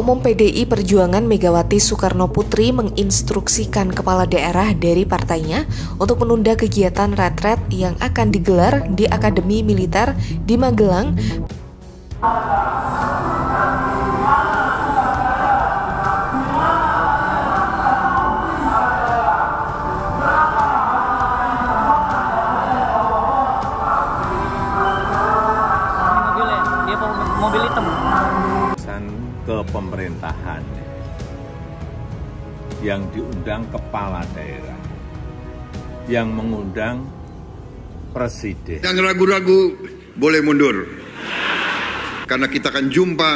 Umum PDI Perjuangan Megawati Soekarnoputri menginstruksikan kepala daerah dari partainya untuk menunda kegiatan retret yang akan digelar di Akademi Militer di Magelang. Mobil hitam. Ke pemerintahan yang diundang kepala daerah, yang mengundang presiden. Yang ragu-ragu boleh mundur, karena kita akan jumpa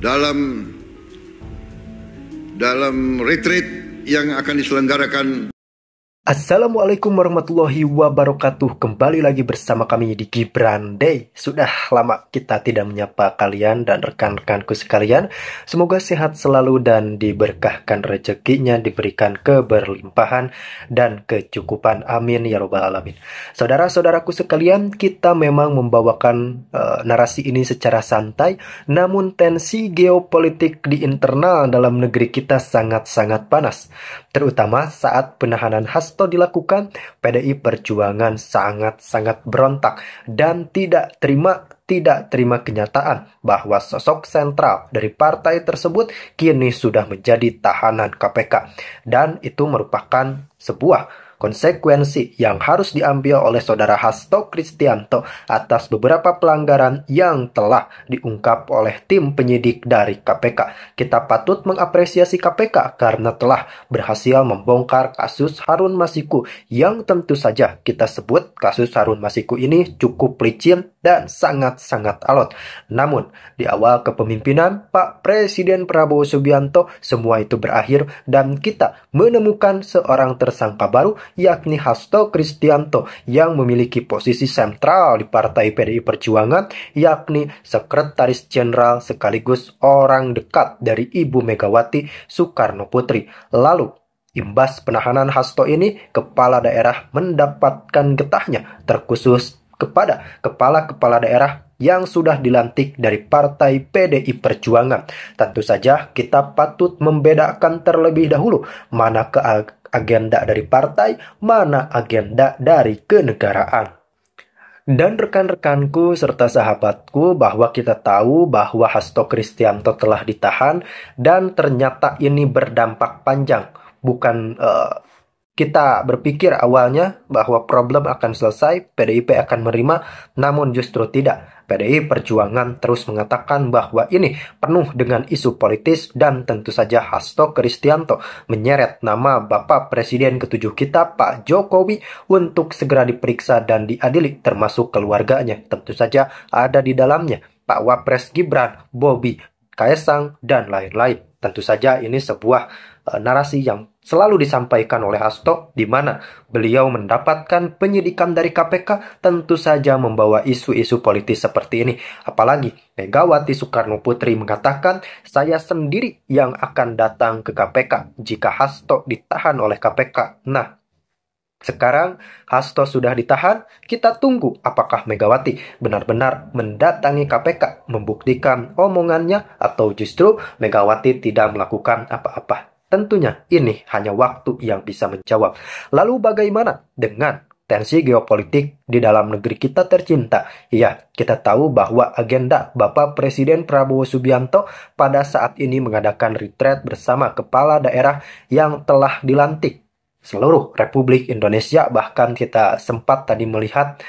dalam retreat yang akan diselenggarakan. Assalamualaikum warahmatullahi wabarakatuh. Kembali lagi bersama kami di Gibran Day. Sudah lama kita tidak menyapa kalian dan rekan-rekanku sekalian. Semoga sehat selalu dan diberkahkan rezekinya, diberikan keberlimpahan dan kecukupan. Amin ya robbal alamin. Saudara-saudaraku sekalian, kita memang membawakan narasi ini secara santai, namun tensi geopolitik di internal dalam negeri kita sangat-sangat panas. Terutama saat penahanan Hasto dilakukan, PDI Perjuangan sangat-sangat berontak dan tidak terima kenyataan bahwa sosok sentral dari partai tersebut kini sudah menjadi tahanan KPK. Dan itu merupakan sebuah konsekuensi yang harus diambil oleh saudara Hasto Kristianto atas beberapa pelanggaran yang telah diungkap oleh tim penyidik dari KPK. Kita patut mengapresiasi KPK karena telah berhasil membongkar kasus Harun Masiku, yang tentu saja kita sebut kasus Harun Masiku ini cukup licin dan sangat-sangat alot. Namun, di awal kepemimpinan Pak Presiden Prabowo Subianto, semua itu berakhir dan kita menemukan seorang tersangka baru, yakni Hasto Kristianto, yang memiliki posisi sentral di Partai PDI Perjuangan, yakni Sekretaris Jenderal sekaligus orang dekat dari Ibu Megawati Soekarnoputri. Lalu, imbas penahanan Hasto ini, kepala daerah mendapatkan getahnya, terkhusus kepada kepala-kepala daerah yang sudah dilantik dari Partai PDI Perjuangan. Tentu saja kita patut membedakan terlebih dahulu mana agenda dari partai, mana agenda dari kenegaraan. Dan rekan-rekanku serta sahabatku, bahwa kita tahu bahwa Hasto Kristianto telah ditahan dan ternyata ini berdampak panjang. Bukan kita berpikir awalnya bahwa problem akan selesai, PDIP akan menerima, namun justru tidak. PDI Perjuangan terus mengatakan bahwa ini penuh dengan isu politis dan tentu saja Hasto Kristianto menyeret nama Bapak Presiden ke-7 kita, Pak Jokowi, untuk segera diperiksa dan diadili, termasuk keluarganya. Tentu saja ada di dalamnya Pak Wapres Gibran, Bobi, Kaesang, dan lain-lain. Tentu saja ini sebuah narasi yang selalu disampaikan oleh Hasto, di mana beliau mendapatkan penyidikan dari KPK, tentu saja membawa isu-isu politis seperti ini. Apalagi Megawati Soekarnoputri mengatakan, saya sendiri yang akan datang ke KPK jika Hasto ditahan oleh KPK. Nah, sekarang Hasto sudah ditahan, kita tunggu apakah Megawati benar-benar mendatangi KPK membuktikan omongannya, atau justru Megawati tidak melakukan apa-apa. Tentunya ini hanya waktu yang bisa menjawab. Lalu bagaimana dengan tensi geopolitik di dalam negeri kita tercinta? Ya, kita tahu bahwa agenda Bapak Presiden Prabowo Subianto pada saat ini mengadakan retreat bersama kepala daerah yang telah dilantik seluruh Republik Indonesia. Bahkan kita sempat tadi melihat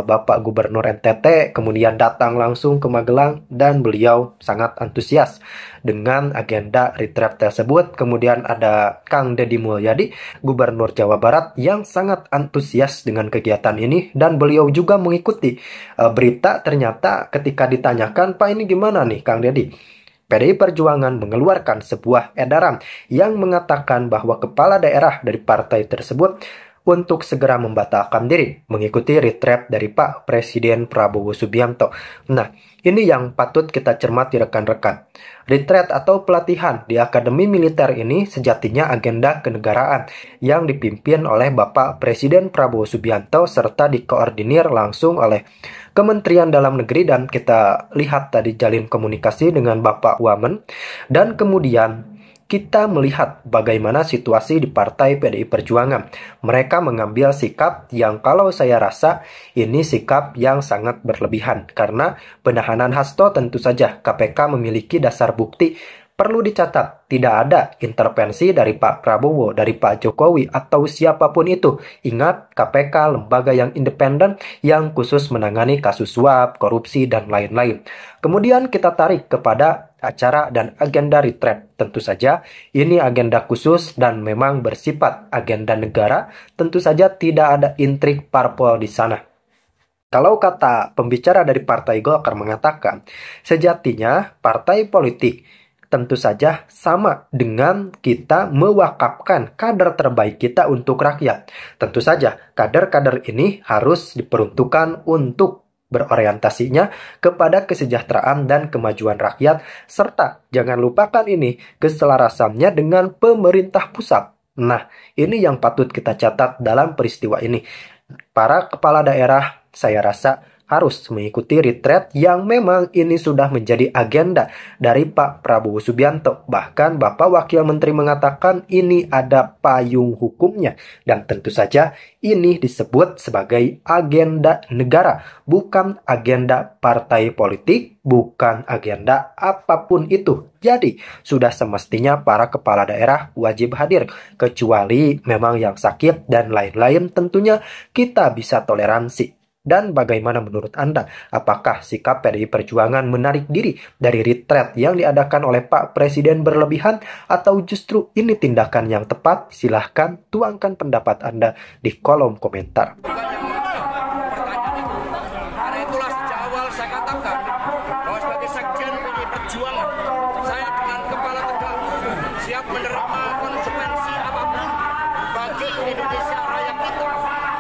Bapak Gubernur NTT kemudian datang langsung ke Magelang dan beliau sangat antusias dengan agenda retreat tersebut. Kemudian ada Kang Deddy Mulyadi, Gubernur Jawa Barat, yang sangat antusias dengan kegiatan ini dan beliau juga mengikuti berita. Ternyata ketika ditanyakan, Pak ini gimana nih Kang Deddy? PDI Perjuangan mengeluarkan sebuah edaran yang mengatakan bahwa kepala daerah dari partai tersebut untuk segera membatalkan diri mengikuti retret dari Pak Presiden Prabowo Subianto. Nah, ini yang patut kita cermati rekan-rekan. Retret atau pelatihan di Akademi Militer ini sejatinya agenda kenegaraan yang dipimpin oleh Bapak Presiden Prabowo Subianto serta dikoordinir langsung oleh Kementerian Dalam Negeri, dan kita lihat tadi jalin komunikasi dengan Bapak Wamen, dan kemudian kita melihat bagaimana situasi di Partai PDI Perjuangan. Mereka mengambil sikap yang kalau saya rasa ini sikap yang sangat berlebihan. Karena penahanan Hasto tentu saja KPK memiliki dasar bukti. Perlu dicatat, tidak ada intervensi dari Pak Prabowo, dari Pak Jokowi, atau siapapun itu. Ingat, KPK lembaga yang independen yang khusus menangani kasus suap, korupsi, dan lain-lain. Kemudian kita tarik kepada acara dan agenda retret. Tentu saja ini agenda khusus dan memang bersifat agenda negara. Tentu saja tidak ada intrik parpol di sana. Kalau kata pembicara dari Partai Golkar mengatakan, sejatinya partai politik tentu saja sama dengan kita mewakafkan kader terbaik kita untuk rakyat. Tentu saja kader-kader ini harus diperuntukkan untuk berorientasinya kepada kesejahteraan dan kemajuan rakyat, serta jangan lupakan ini keselarasannya dengan pemerintah pusat. Nah, ini yang patut kita catat dalam peristiwa ini. Para kepala daerah saya rasa harus mengikuti retret yang memang ini sudah menjadi agenda dari Pak Prabowo Subianto. Bahkan Bapak Wakil Menteri mengatakan ini ada payung hukumnya. Dan tentu saja ini disebut sebagai agenda negara, bukan agenda partai politik, bukan agenda apapun itu. Jadi, sudah semestinya para kepala daerah wajib hadir. Kecuali memang yang sakit dan lain-lain, tentunya kita bisa toleransi. Dan bagaimana menurut Anda? Apakah sikap PDI Perjuangan menarik diri dari retret yang diadakan oleh Pak Presiden berlebihan? Atau justru ini tindakan yang tepat? Silahkan tuangkan pendapat Anda di kolom komentar. Karena itulah sejak awal saya katakan bahwa sebagai Sekjen PDI Perjuangan, saya dengan kepala tegak siap menerima konsekuensi apapun bagi Indonesia Raya kita.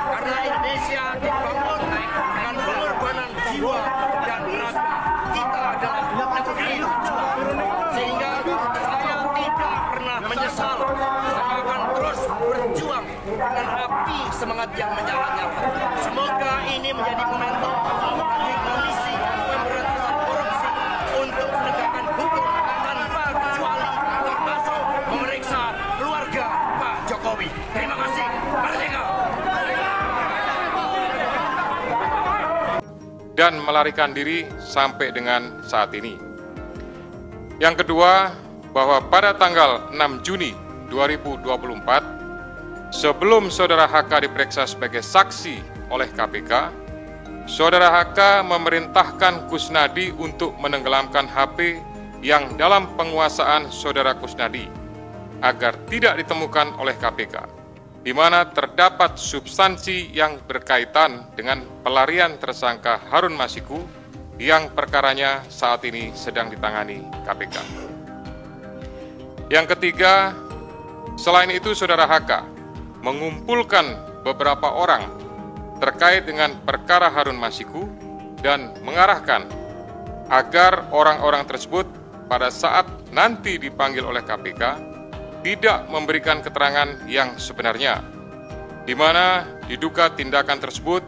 Karena Indonesia dibangun dengan pengorbanan jiwa dan raga. Kita adalah negeri berjuang. Sehingga saya tidak pernah menyesal. Saya akan terus berjuang dengan api semangat yang menyala-nyala. Semoga ini menjadi momentum bagi Komisi Pemberantasan Korupsi untuk menegakkan hukum tanpa kecuali, termasuk memeriksa keluarga Pak Jokowi. Terima kasih. Merdeka! Dan melarikan diri sampai dengan saat ini. Yang kedua, bahwa pada tanggal 6 Juni 2024, sebelum Saudara HK diperiksa sebagai saksi oleh KPK, Saudara HK memerintahkan Kusnadi untuk menenggelamkan HP yang dalam penguasaan Saudara Kusnadi agar tidak ditemukan oleh KPK, di mana terdapat substansi yang berkaitan dengan pelarian tersangka Harun Masiku yang perkaranya saat ini sedang ditangani KPK. Yang ketiga, selain itu Saudara HK mengumpulkan beberapa orang terkait dengan perkara Harun Masiku dan mengarahkan agar orang-orang tersebut pada saat nanti dipanggil oleh KPK tidak memberikan keterangan yang sebenarnya, di mana diduga tindakan tersebut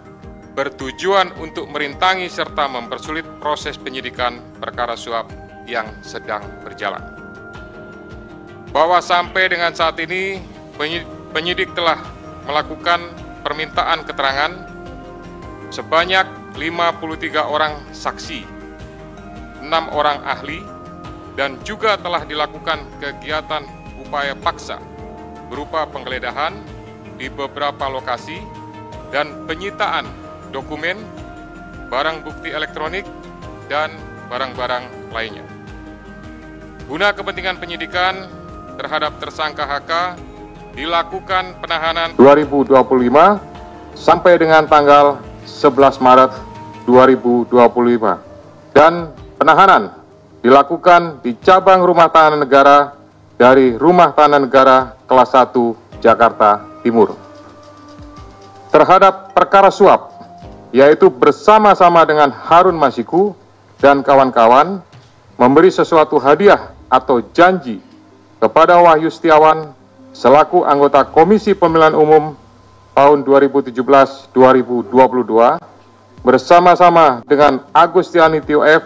bertujuan untuk merintangi serta mempersulit proses penyidikan perkara suap yang sedang berjalan. Bahwa sampai dengan saat ini penyidik telah melakukan permintaan keterangan sebanyak 53 orang saksi, 6 orang ahli, dan juga telah dilakukan kegiatan upaya paksa berupa penggeledahan di beberapa lokasi dan penyitaan dokumen, barang bukti elektronik, dan barang-barang lainnya. Guna kepentingan penyidikan terhadap tersangka HK dilakukan penahanan 2025 sampai dengan tanggal 11 Maret 2025 dan penahanan dilakukan di cabang rumah tahanan negara dari Rumah Tahanan Negara kelas 1 Jakarta Timur. terhadap perkara suap, yaitu bersama-sama dengan Harun Masiku dan kawan-kawan memberi sesuatu hadiah atau janji kepada Wahyu Setiawan selaku anggota Komisi Pemilihan Umum tahun 2017-2022 bersama-sama dengan Agustiani Tio F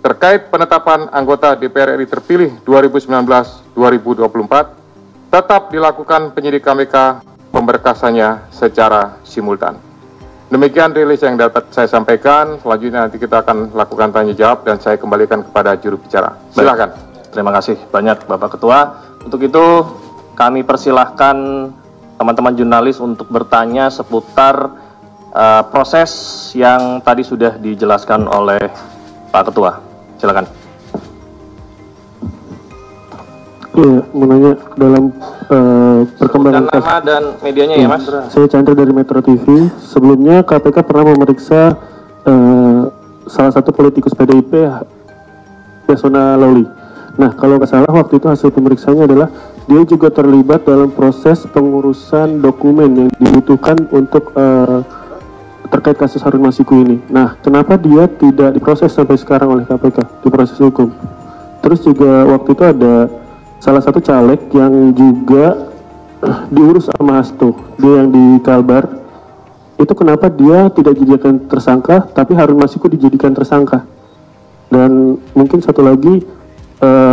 terkait penetapan anggota DPR RI terpilih 2019-2024 tetap dilakukan penyidik KPK pemberkasannya secara simultan. Demikian rilis yang dapat saya sampaikan. Selanjutnya nanti kita akan lakukan tanya jawab dan saya kembalikan kepada juru bicara. Silakan. Terima kasih banyak Bapak Ketua. Untuk itu kami persilahkan teman-teman jurnalis untuk bertanya seputar proses yang tadi sudah dijelaskan oleh Pak Ketua. Silakan. Iya, mau nanya dalam perkembangan kasus. Nama dan medianya ya, Mas. Saya Chandra dari Metro TV. Sebelumnya KPK pernah memeriksa salah satu politikus PDIP, Yasona Lawli. Nah, kalau nggak salah waktu itu hasil pemeriksaannya adalah dia juga terlibat dalam proses pengurusan dokumen yang dibutuhkan untuk terkait kasus Harun Masiku ini. Nah, kenapa dia tidak diproses sampai sekarang oleh KPK di proses hukum? Terus juga waktu itu ada salah satu caleg yang juga diurus sama Hasto, dia yang di Kalbar. Itu kenapa dia tidak dijadikan tersangka, tapi Harun Masiku dijadikan tersangka? Dan mungkin satu lagi,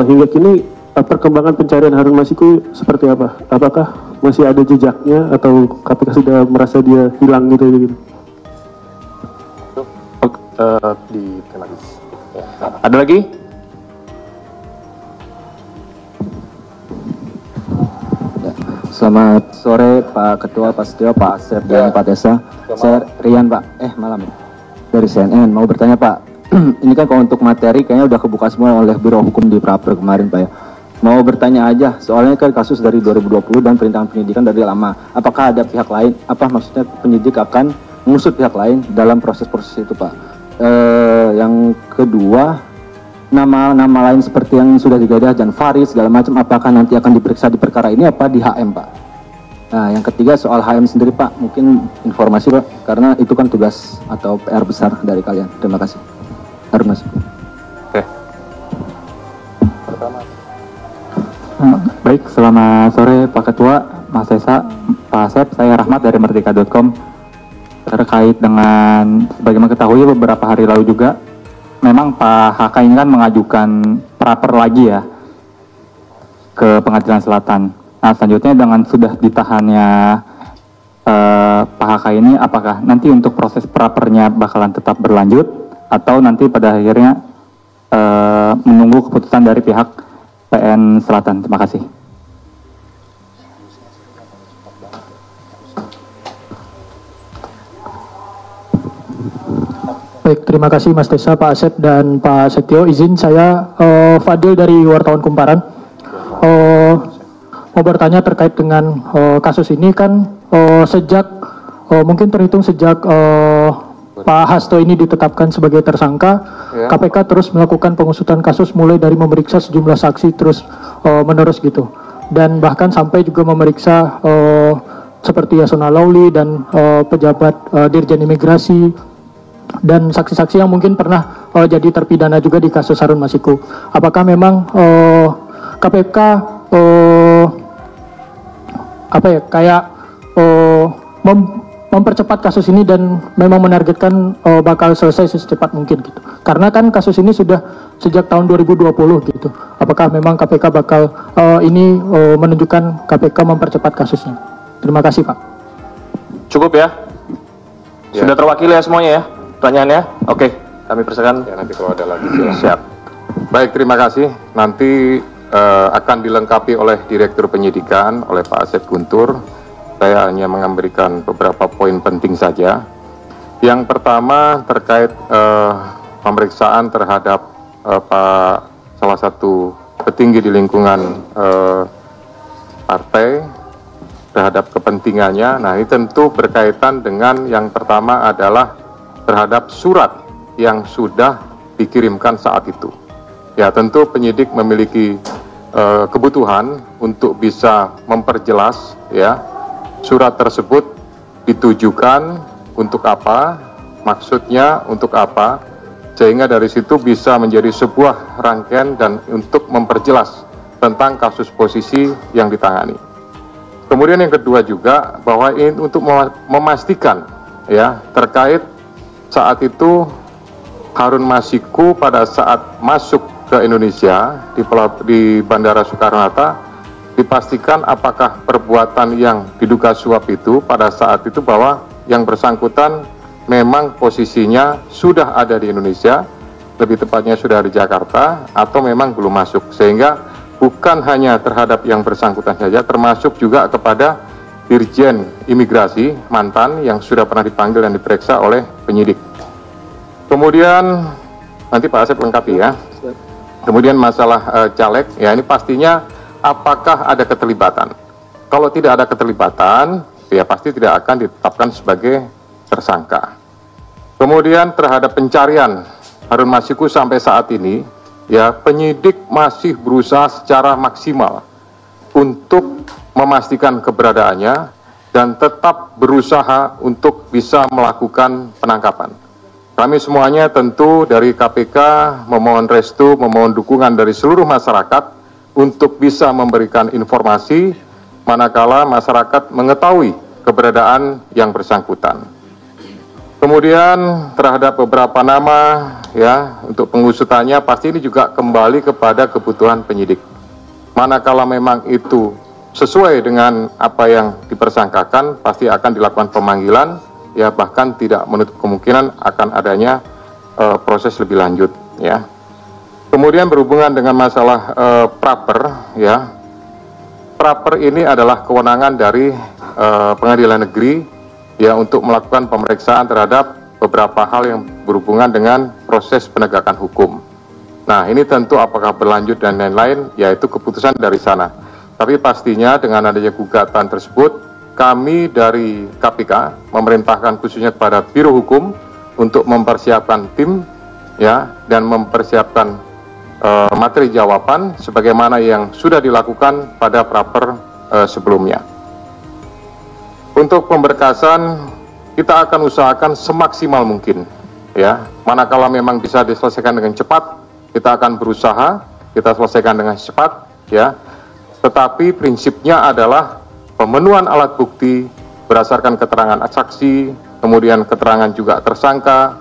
hingga kini perkembangan pencarian Harun Masiku seperti apa? Apakah masih ada jejaknya atau KPK sudah merasa dia hilang gitu? Ada lagi? Selamat sore Pak Ketua, Pak Setio, Pak Asep, dan Pak Desa. Saya Rian Pak, malam dari CNN. Mau bertanya Pak, ini kan kalau untuk materi kayaknya udah kebuka semua oleh Biro Hukum di Praper kemarin Pak ya. Mau bertanya aja, soalnya kan kasus dari 2020 dan perintangan penyidikan dari lama. Apakah ada pihak lain, maksudnya penyidik akan mengusut pihak lain dalam proses-proses itu Pak? Yang kedua, nama-nama lain seperti yang sudah digadah, Jan Faris segala macam, apakah nanti akan diperiksa di perkara ini apa di HM Pak? Nah, yang ketiga soal HM sendiri Pak, mungkin informasi Pak, karena itu kan tugas atau PR besar dari kalian. Terima kasih. Harun Masiku. Oke. Baik, selamat sore Pak Ketua, Mas Esa, Pak Asep, saya Rahmat dari Merdeka.com. Terkait dengan, sebagaimana ketahui beberapa hari lalu juga, memang Pak HK ini kan mengajukan praper lagi ya ke Pengadilan Selatan. Nah, selanjutnya dengan sudah ditahannya Pak HK ini, apakah nanti untuk proses prapernya bakalan tetap berlanjut atau nanti pada akhirnya menunggu keputusan dari pihak PN Selatan? Terima kasih. Baik, terima kasih Mas Desa, Pak Asep, dan Pak Setio. Izin saya Fadil dari Wartawan Kumparan. Mau bertanya terkait dengan kasus ini kan sejak mungkin terhitung sejak Pak Hasto ini ditetapkan sebagai tersangka, KPK terus melakukan pengusutan kasus mulai dari memeriksa sejumlah saksi terus menerus gitu, dan bahkan sampai juga memeriksa seperti Yasona Lawli dan pejabat Dirjen Imigrasi dan saksi-saksi yang mungkin pernah jadi terpidana juga di kasus Harun Masiku. Apakah memang KPK mempercepat kasus ini dan memang menargetkan bakal selesai secepat mungkin gitu? Karena kan kasus ini sudah sejak tahun 2020 gitu. Apakah memang KPK bakal ini menunjukkan KPK mempercepat kasusnya? Terima kasih Pak. Cukup ya? Sudah terwakili ya semuanya ya pertanyaannya? Oke, kami persilakan. Ya, nanti kalau ada lagi. Siap. Baik, terima kasih. Nanti akan dilengkapi oleh Direktur Penyidikan, oleh Pak Asep Guntur. Saya hanya memberikan beberapa poin penting saja. Yang pertama terkait pemeriksaan terhadap salah satu petinggi di lingkungan partai terhadap kepentingannya. Nah, ini tentu berkaitan dengan yang pertama adalah terhadap surat yang sudah dikirimkan saat itu. Ya, tentu penyidik memiliki kebutuhan untuk bisa memperjelas ya surat tersebut ditujukan untuk apa, maksudnya untuk apa, sehingga dari situ bisa menjadi sebuah rangkaian dan untuk memperjelas tentang kasus posisi yang ditangani. Kemudian yang kedua juga bahwa ini untuk memastikan ya terkait saat itu Harun Masiku pada saat masuk ke Indonesia di Bandara Soekarno-Hatta dipastikan apakah perbuatan yang diduga suap itu pada saat itu bahwa yang bersangkutan memang posisinya sudah ada di Indonesia, lebih tepatnya sudah di Jakarta atau memang belum masuk, sehingga bukan hanya terhadap yang bersangkutan saja, termasuk juga kepada Dirjen Imigrasi mantan yang sudah pernah dipanggil dan diperiksa oleh penyidik. Kemudian nanti Pak Asep lengkapi ya. Kemudian masalah caleg, ya ini pastinya apakah ada keterlibatan. Kalau tidak ada keterlibatan, ya pasti tidak akan ditetapkan sebagai tersangka. Kemudian terhadap pencarian Harun Masiku sampai saat ini, ya penyidik masih berusaha secara maksimal untuk memastikan keberadaannya dan tetap berusaha untuk bisa melakukan penangkapan. Kami semuanya tentu dari KPK memohon restu, memohon dukungan dari seluruh masyarakat untuk bisa memberikan informasi manakala masyarakat mengetahui keberadaan yang bersangkutan. Kemudian terhadap beberapa nama ya untuk pengusutannya pasti ini juga kembali kepada kebutuhan penyidik. Manakala memang itu sesuai dengan apa yang dipersangkakan pasti akan dilakukan pemanggilan ya, bahkan tidak menutup kemungkinan akan adanya proses lebih lanjut ya. Kemudian berhubungan dengan masalah praper ya, praper ini adalah kewenangan dari pengadilan negeri ya untuk melakukan pemeriksaan terhadap beberapa hal yang berhubungan dengan proses penegakan hukum. Nah ini tentu apakah berlanjut dan lain-lain, yaitu keputusan dari sana. Tapi pastinya dengan adanya gugatan tersebut, kami dari KPK memerintahkan khususnya kepada Biro Hukum untuk mempersiapkan tim ya dan mempersiapkan materi jawaban sebagaimana yang sudah dilakukan pada praper sebelumnya. Untuk pemberkasan kita akan usahakan semaksimal mungkin ya. Manakala memang bisa diselesaikan dengan cepat, kita akan berusaha kita selesaikan dengan cepat ya. Tetapi prinsipnya adalah pemenuhan alat bukti berdasarkan keterangan saksi, kemudian keterangan juga tersangka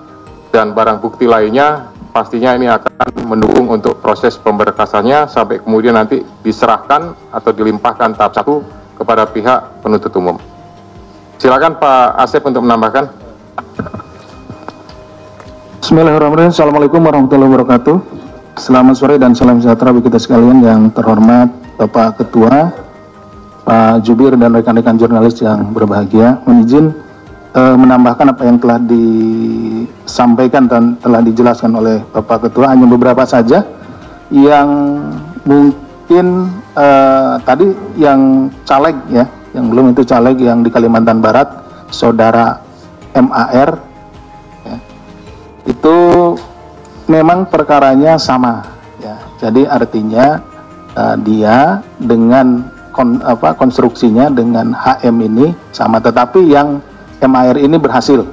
dan barang bukti lainnya, pastinya ini akan mendukung untuk proses pemberkasannya sampai kemudian nanti diserahkan atau dilimpahkan tahap 1 kepada pihak penuntut umum. Silakan Pak Asep untuk menambahkan. Bismillahirrahmanirrahim. Assalamualaikum warahmatullahi wabarakatuh. Selamat sore dan salam sejahtera bagi kita sekalian. Yang terhormat Bapak Ketua, Pak Jubir dan rekan-rekan jurnalis yang berbahagia. Mohon izin menambahkan apa yang telah disampaikan dan telah dijelaskan oleh Bapak Ketua, hanya beberapa saja yang mungkin tadi yang caleg ya, yang belum itu caleg yang di Kalimantan Barat, saudara MAR ya, itu memang perkaranya sama ya, jadi artinya dia dengan konstruksinya dengan HM ini sama, tetapi yang MAR ini berhasil